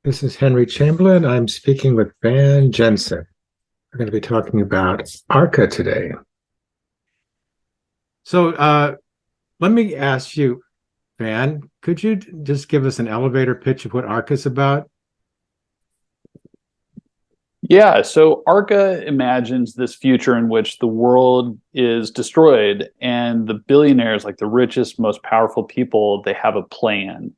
This is Henry Chamberlain. I'm speaking with Van Jensen. We're going to be talking about Arca today. So let me ask you, Van, could you just give us an elevator pitch of what Arca is about? Yeah, so Arca imagines this future in which the world is destroyed and the billionaires, like the richest, most powerful people, they have a plan.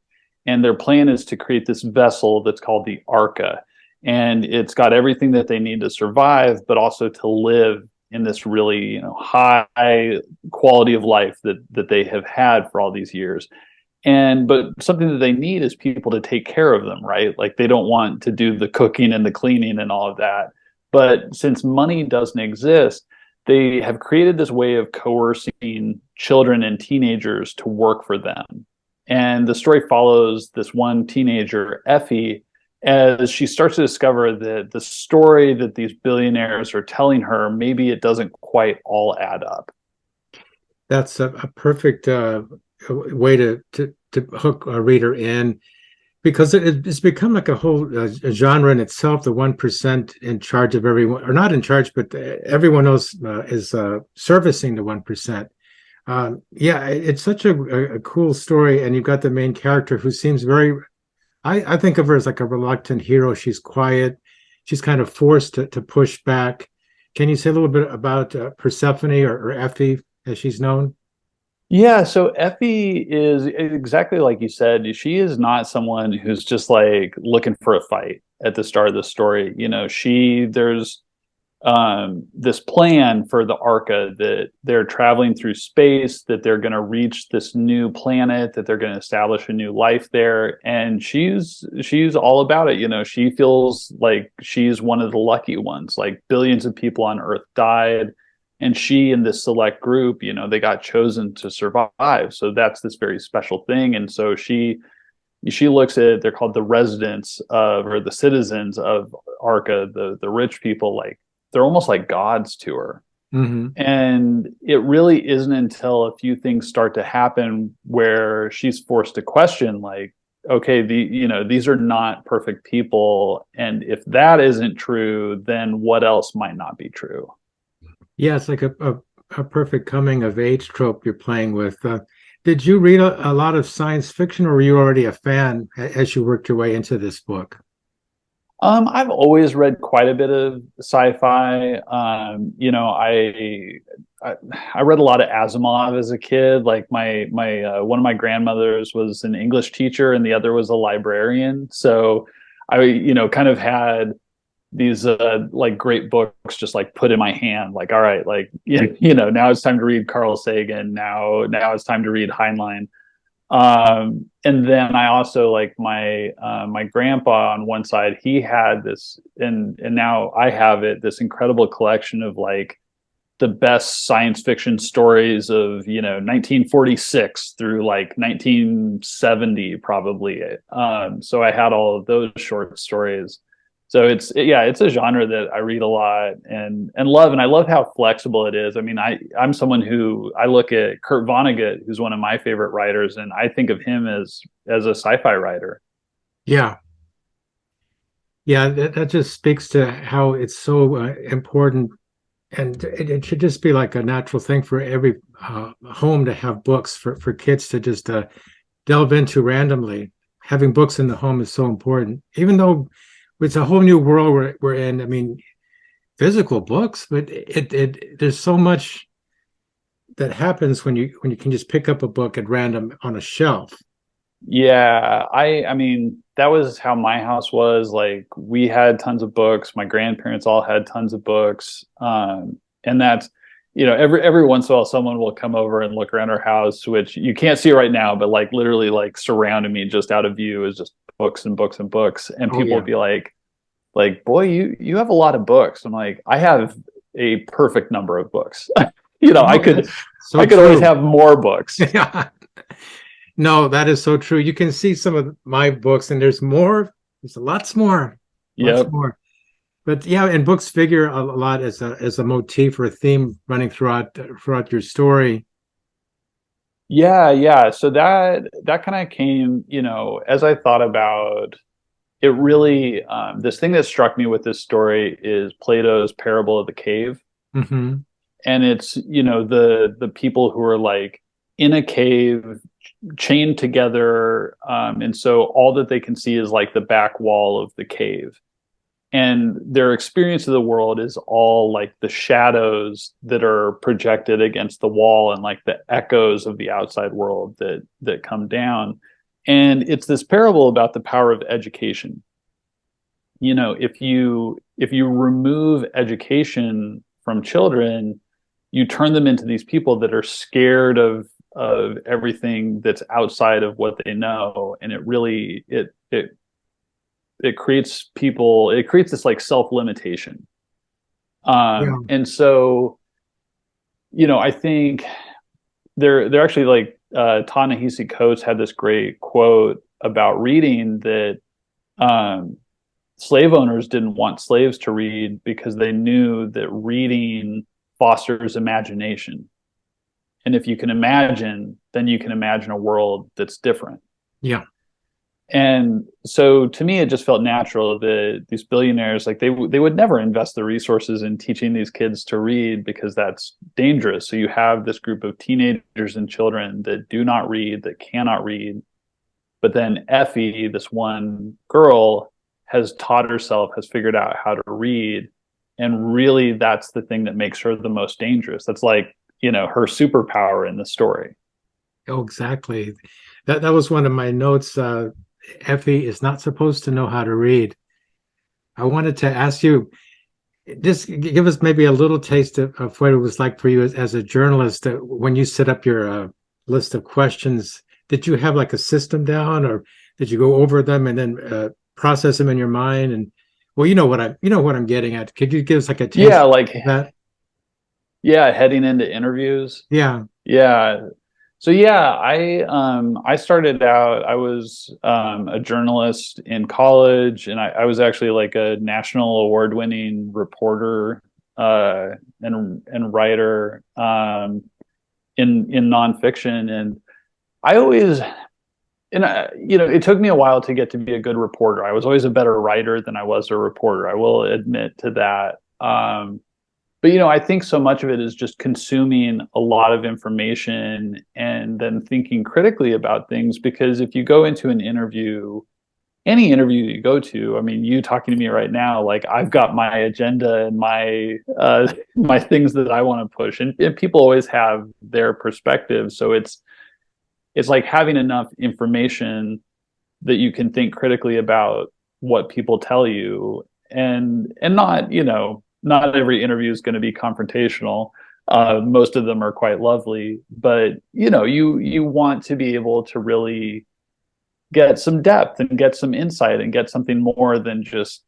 And their plan is to create this vessel that's called the Arca. And it's got everything that they need to survive, but also to live in this really, high quality of life that they have had for all these years. But something that they need is people to take care of them, right? Like they don't want to do the cooking and the cleaning and all of that. But since money doesn't exist, they have created this way of coercing children and teenagers to work for them. And the story follows this one teenager, Effie, as she starts to discover that the story that these billionaires are telling her, maybe it doesn't quite all add up. That's a perfect way to hook a reader in because it's become like a whole genre in itself. The 1% in charge of everyone, or not in charge, but everyone else is servicing the 1%. Yeah, it's such a cool story, and you've got the main character who seems very. I think of her as like a reluctant hero. She's quiet. She's kind of forced to push back. Can you say a little bit about Persephone or Effie, as she's known? Yeah, so Effie is exactly like you said. She is not someone who's just like looking for a fight at the start of the story. There's this plan for the Arca that they're traveling through space, that they're going to reach this new planet, that they're going to establish a new life there, and she's all about it. She feels like she's one of the lucky ones. Like billions of people on Earth died, and she and this select group, they got chosen to survive. So that's this very special thing. And so she looks at, they're called the residents of, or the citizens of Arca, the rich people, like they're almost like gods to her. Mm-hmm. And it really isn't until a few things start to happen where she's forced to question, like, okay, these are not perfect people. And if that isn't true, then what else might not be true? Yeah, it's like a perfect coming of age trope you're playing with. Did you read a lot of science fiction, or were you already a fan as you worked your way into this book? I've always read quite a bit of sci-fi. I read a lot of Asimov as a kid. Like my one of my grandmothers was an English teacher, and the other was a librarian. So I kind of had these like great books just like put in my hand. Like, all right, like now it's time to read Carl Sagan. Now it's time to read Heinlein. And then I also like my grandpa on one side, he had this, and now I have it, this incredible collection of like the best science fiction stories of 1946 through like 1970 probably. So I had all of those short stories. So it's a genre that I read a lot and love, and I love how flexible it is. I mean, I'm someone who, I look at Kurt Vonnegut, who's one of my favorite writers, and I think of him as a sci-fi writer. Yeah, yeah, that just speaks to how it's so important, and it should just be like a natural thing for every home to have books for kids to just delve into randomly. Having books in the home is so important, even though it's a whole new world we're in. I mean, physical books, but it there's so much that happens when you can just pick up a book at random on a shelf. Yeah, I mean, that was how my house was. Like we had tons of books. My grandparents all had tons of books. And that's, every once in a while someone will come over and look around our house, which you can't see right now, but like literally like surrounding me just out of view is just books and books and books. And Oh people yeah. would be like, boy, you have a lot of books. I'm like, I have a perfect number of books. I No, could that's so I could always true. have more books. Yeah. No, that is so true. You can see some of my books, and there's more. There's lots Yep. more. But yeah, and books figure a lot as a motif or a theme running throughout your story. Yeah, yeah. So that kind of came, as I thought about it really, this thing that struck me with this story is Plato's parable of the cave. Mm-hmm. And it's, the people who are like in a cave chained together, and so all that they can see is like the back wall of the cave, and their experience of the world is all like the shadows that are projected against the wall and like the echoes of the outside world that come down. And it's this parable about the power of education. If you remove education from children, you turn them into these people that are scared of everything that's outside of what they know, and it creates people, it creates this like self-limitation. Yeah. And so, I think they're actually like, Ta-Nehisi Coates had this great quote about reading that, slave owners didn't want slaves to read because they knew that reading fosters imagination. And if you can imagine, then you can imagine a world that's different. Yeah. And so to me, it just felt natural that these billionaires, like they would never invest the resources in teaching these kids to read because that's dangerous. So you have this group of teenagers and children that do not read, that cannot read. But then Effie, this one girl, has taught herself, has figured out how to read. And really, that's the thing that makes her the most dangerous. That's like, her superpower in the story. Oh, exactly. That was one of my notes. Effie is not supposed to know how to read. I wanted to ask you, just give us maybe a little taste of what it was like for you as a journalist when you set up your list of questions. Did you have like a system down, or did you go over them and then process them in your mind? And well, you know what I'm getting at. Could you give us like a taste? Yeah, like of that? Yeah, heading into interviews. Yeah. Yeah. So yeah, I started out, I was a journalist in college, and I was actually like a national award-winning reporter, and writer, in nonfiction. And I always, it took me a while to get to be a good reporter. I was always a better writer than I was a reporter. I will admit to that. But I think so much of it is just consuming a lot of information and then thinking critically about things. Because if you go into an interview, any interview you go to, I mean, you talking to me right now, like I've got my agenda and my my things that I want to push, and people always have their perspective. So it's like having enough information that you can think critically about what people tell you, and not, not every interview is going to be confrontational. Most of them are quite lovely, but you want to be able to really get some depth and get some insight and get something more than just,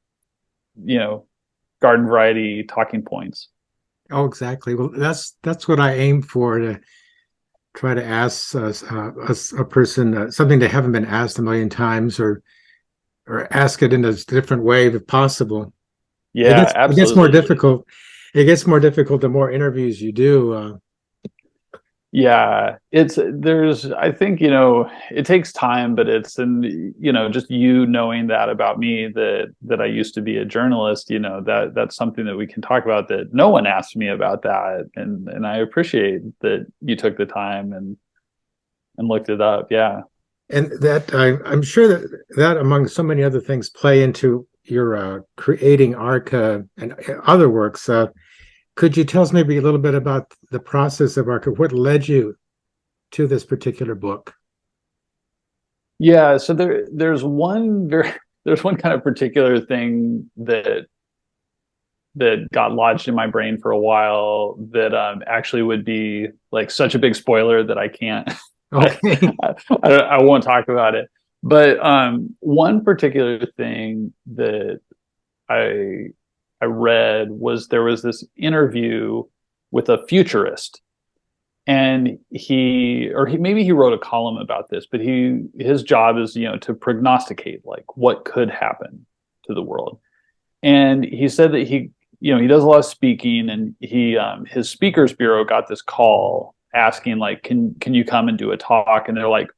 garden variety talking points. Oh, exactly. Well, that's what I aim for, to try to ask a person something they haven't been asked a million times, or ask it in a different way if possible. Yeah, It gets more absolutely. difficult. It gets more difficult the more interviews you do. Yeah, I think, it takes time, but just you knowing that about me, that I used to be a journalist, that's something that we can talk about, that no one asked me about that. And I appreciate that you took the time and looked it up. Yeah. And that I'm sure that among so many other things play into your creating Arca and other works. Could you tell us maybe a little bit about the process of Arca? What led you to this particular book? Yeah. So there's one kind of particular thing that got lodged in my brain for a while that actually would be like such a big spoiler that I can't. Okay. I won't talk about it. But one particular thing that I read was, there was this interview with a futurist, and maybe he wrote a column about this, but his job is, to prognosticate like what could happen to the world. And he said that he does a lot of speaking, and his speakers bureau got this call asking like, can you come and do a talk? And they're like,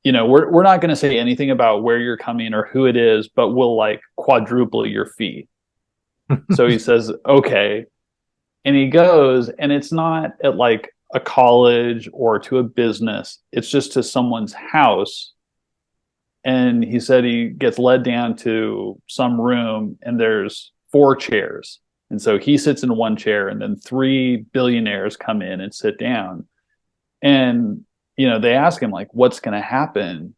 we're not going to say anything about where you're coming or who it is, but we'll like quadruple your fee. So he says, okay. And he goes, and it's not at like a college or to a business, it's just to someone's house. And he said he gets led down to some room and there's 4 chairs. And so he sits in one chair and then 3 billionaires come in and sit down. And, they ask him like, what's going to happen,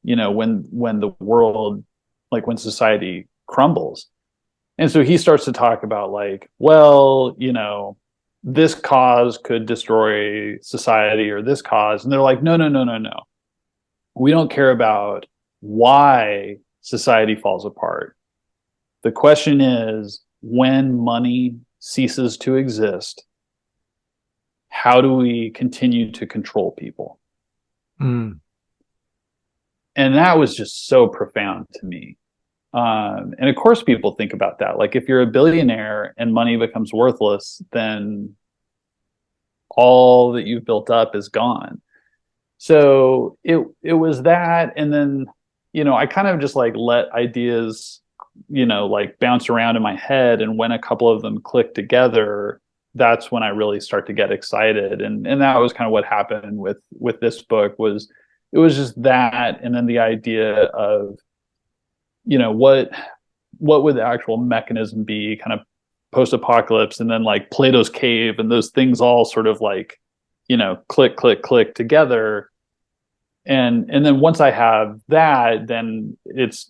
when the world, like when society crumbles. And so he starts to talk about like, well, this cause could destroy society or this cause. And they're like, no, no, no, no, no. We don't care about why society falls apart. The question is, when money ceases to exist, how do we continue to control people? Mm. And that was just so profound to me. And of course, people think about that. Like, if you're a billionaire and money becomes worthless, then all that you've built up is gone. So it was that, and then I kind of just like let ideas like bounce around in my head, and when a couple of them click together, that's when I really start to get excited, and that was kind of what happened with this book. It was just that, and then the idea of what would the actual mechanism be, kind of post-apocalypse, and then like Plato's cave, and those things all sort of like click click click together. And then once I have that, then it's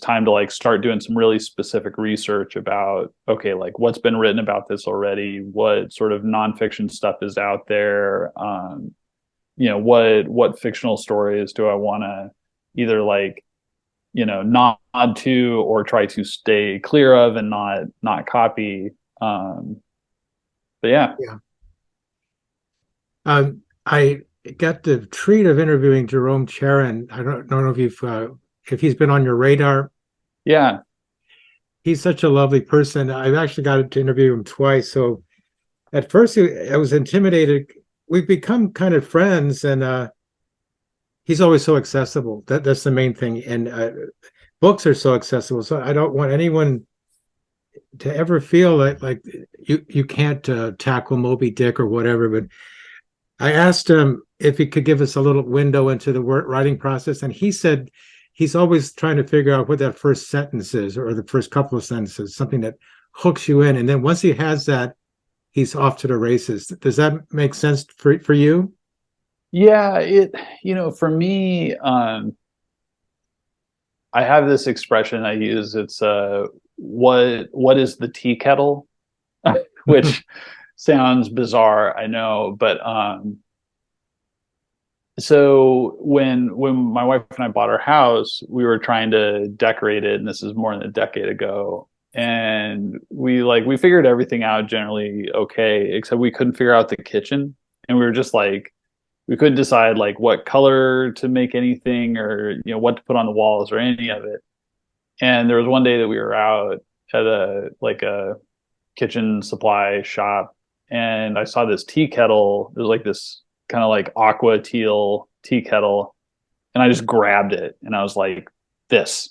time to like start doing some really specific research about, okay, like what's been written about this already, what sort of nonfiction stuff is out there, what fictional stories do I want to either like nod to or try to stay clear of and not copy. But yeah. I got the treat of interviewing Jerome Charon. I don't know if he's been on your radar. Yeah. He's such a lovely person. I've actually got to interview him twice. So at first I was intimidated. We've become kind of friends, and he's always so accessible. That's the main thing. And books are so accessible. So I don't want anyone to ever feel like you can't tackle Moby Dick or whatever. But I asked him if he could give us a little window into the writing process, and he said he's always trying to figure out what that first sentence is, or the first couple of sentences, something that hooks you in. And then once he has that, he's off to the races. Does that make sense for you? Yeah, for me, I have this expression I use. It's what is the tea kettle? Which sounds bizarre, I know, but so when my wife and I bought our house, we were trying to decorate it, and this is more than a decade ago. And we figured everything out generally okay, except we couldn't figure out the kitchen. And we were just like, we couldn't decide like what color to make anything, or what to put on the walls or any of it. And there was one day that we were out at a kitchen supply shop, and I saw this tea kettle. It was like this kind of like aqua teal tea kettle, and I just grabbed it, and I was like, this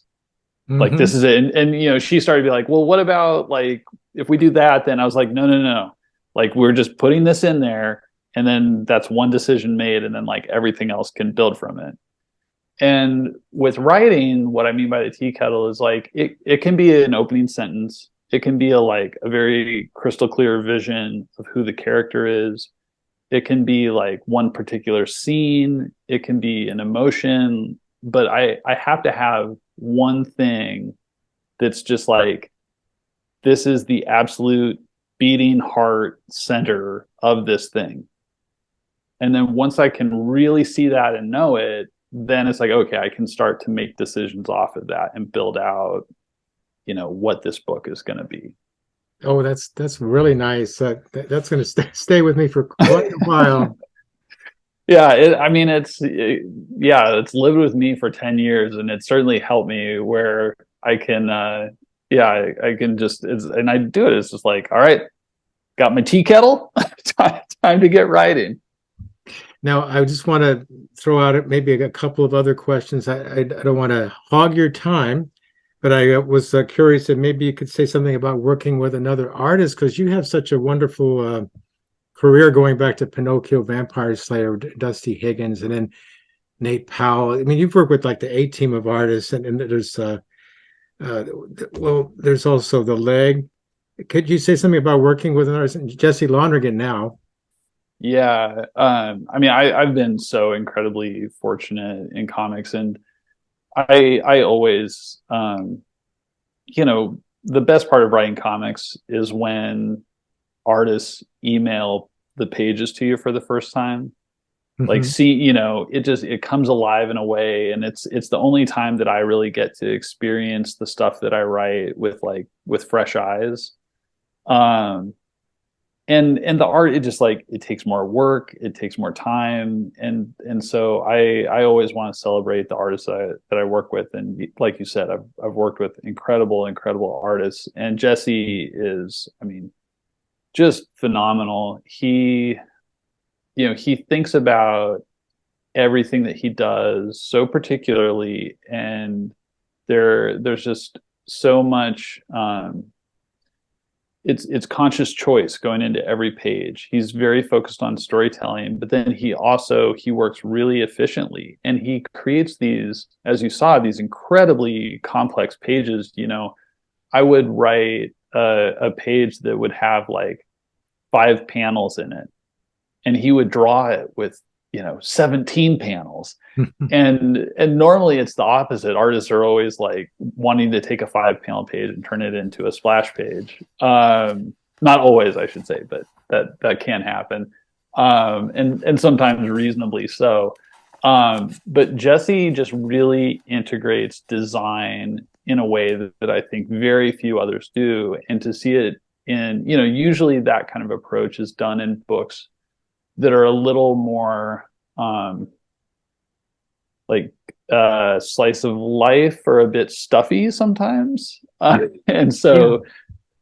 like this is it. And she started to be like, well, what about like if we do that? Then I was like, no, no, no, like we're just putting this in there, and then that's one decision made, and then like everything else can build from it. And with writing, what I mean by the tea kettle is like it can be an opening sentence. It can be a very crystal clear vision of who the character is. It can be like one particular scene. It can be an emotion. But I have to have one thing that's just like, this is the absolute beating heart center of this thing. And then once I can really see that and know it, then it's like, okay, I can start to make decisions off of that and build out what this book is going to be. Oh, that's really nice. That's going to stay with me for quite a while. Yeah, it's lived with me for 10 years, and it certainly helped me where I can I can just and I do it. It's just like, all right, got my tea kettle, time to get writing. Now, I just want to throw out maybe a couple of other questions. I don't want to hog your time, but I was curious if maybe you could say something about working with another artist because you have such a wonderful career going back to Pinocchio, Vampire Slayer, Dusty Higgins, and then Nate Powell. I mean, you've worked with like the A team of artists, and there's well, there's also the Leg. Could you say something about working with an artist, Jesse Lonergan now? Yeah, I mean, I've been so incredibly fortunate in comics, and I always, you know, the best part of writing comics is when artists email the pages to you for the first time. Like, Hmm. see, you know, it comes alive in a way, and it's the only time that I really get to experience the stuff that I write with fresh eyes. Um, and the art, it just like it takes more work, it takes more time, and so I always want to celebrate the artists that I work with. And like you said, I've worked with incredible artists, and Jesse is, I mean, just phenomenal. He thinks about everything that he does so particularly, and there's just so much, it's conscious choice going into every page. He's very focused on storytelling, but then he works really efficiently, and he creates these, as you saw, these incredibly complex pages. I would write a page that would have like 5 panels in it, and he would draw it with 17 panels. And normally it's the opposite. Artists are always like wanting to take a 5 panel page and turn it into a splash page. Not always, I should say, but that can happen. And sometimes reasonably so. But Jesse just really integrates design in a way that I think very few others do. And to see it usually that kind of approach is done in books that are a little more like slice of life, or a bit stuffy sometimes. And so Yeah.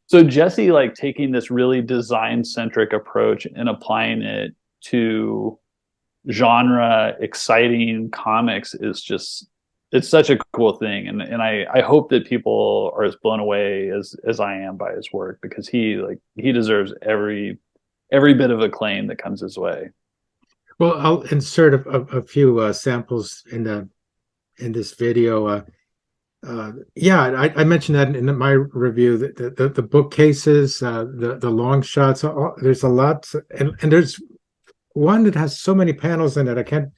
so Jesse, like, taking this really design centric approach and applying it to genre exciting comics is just, it's such a cool thing. And I hope that people are as blown away as I am by his work, because he deserves every bit of acclaim that comes his way. Well, I'll insert a few samples in this video. Yeah, I mentioned that in my review. The bookcases, the long shots. There's a lot, and there's one that has so many panels in it. I can't.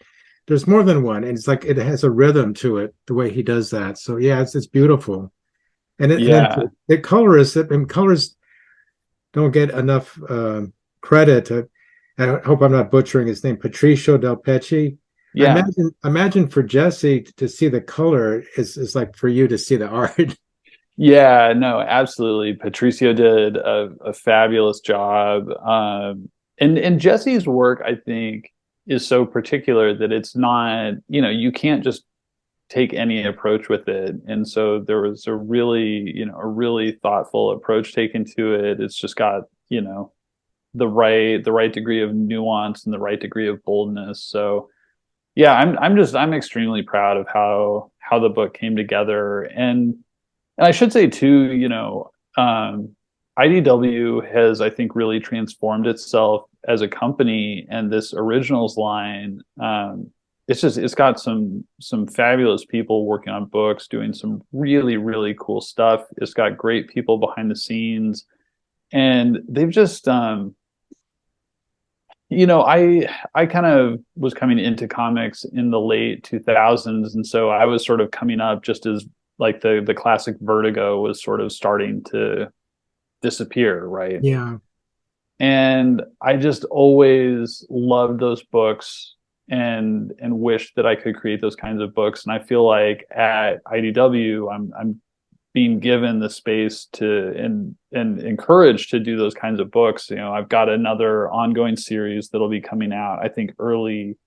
There's more than one, and it's like it has a rhythm to it. The way he does that. So yeah, it's beautiful. And then Yeah. the colorists, and colors don't get enough credit. I hope I'm not butchering his name, Patricio Del Pecci. I Yeah. imagine for Jesse to see the color is like for you to see the art. Yeah, no, absolutely. Patricio did a fabulous job. And Jesse's work, I think, is so particular that it's not, you can't just take any approach with it. And so there was a really thoughtful approach taken to it. It's just got, the right degree of nuance and the right degree of boldness. So yeah, I'm extremely proud of how the book came together. And I should say too, IDW has, I think, really transformed itself as a company, and this originals line, it's got some fabulous people working on books, doing some really cool stuff. It's got great people behind the scenes, and they've just, I kind of was coming into comics in the late 2000s, and so I was sort of coming up just as like the classic Vertigo was sort of starting to disappear, right? Yeah. And I just always loved those books, and wished that I could create those kinds of books. And I feel like at IDW, I'm being given the space to and encouraged to do those kinds of books. I've got another ongoing series that'll be coming out, I think early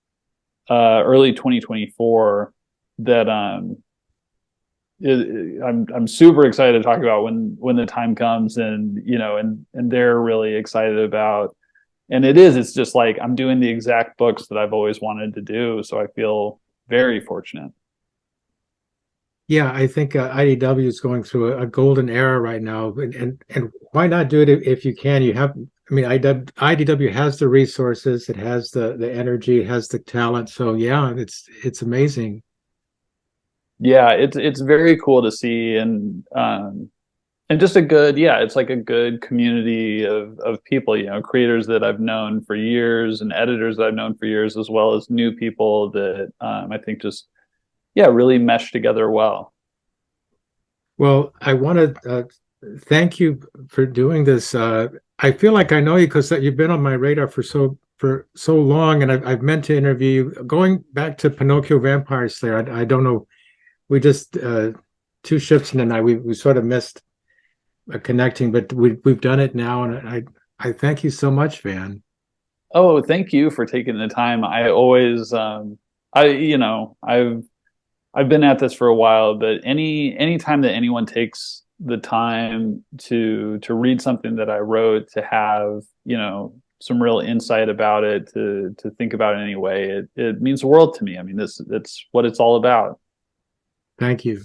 2024, that I'm super excited to talk about when the time comes, and they're really excited about. And it's just like I'm doing the exact books that I've always wanted to do. So I feel very fortunate. Yeah, I think IDW is going through a golden era right now, and why not do it if you can? You have, I mean, IDW has the resources, it has the energy, it has the talent. So yeah, it's amazing. Yeah, it's very cool to see, and just a good, yeah, it's like a good community of people, you know, creators that I've known for years and editors that I've known for years, as well as new people that I think just, yeah, really mesh together well. Well, I want to thank you for doing this. I feel like I know you because you've been on my radar for so long, and I've meant to interview you. Going back to Pinocchio Vampire Slayer, I don't know. We just two ships in the night. We sort of missed connecting, but we've done it now, and I thank you so much, Van. Oh, thank you for taking the time. I always, I, I've been at this for a while, but any time that anyone takes the time to read something that I wrote, to have, some real insight about it, to think about it anyway, it means the world to me. I mean, it's what it's all about. Thank you.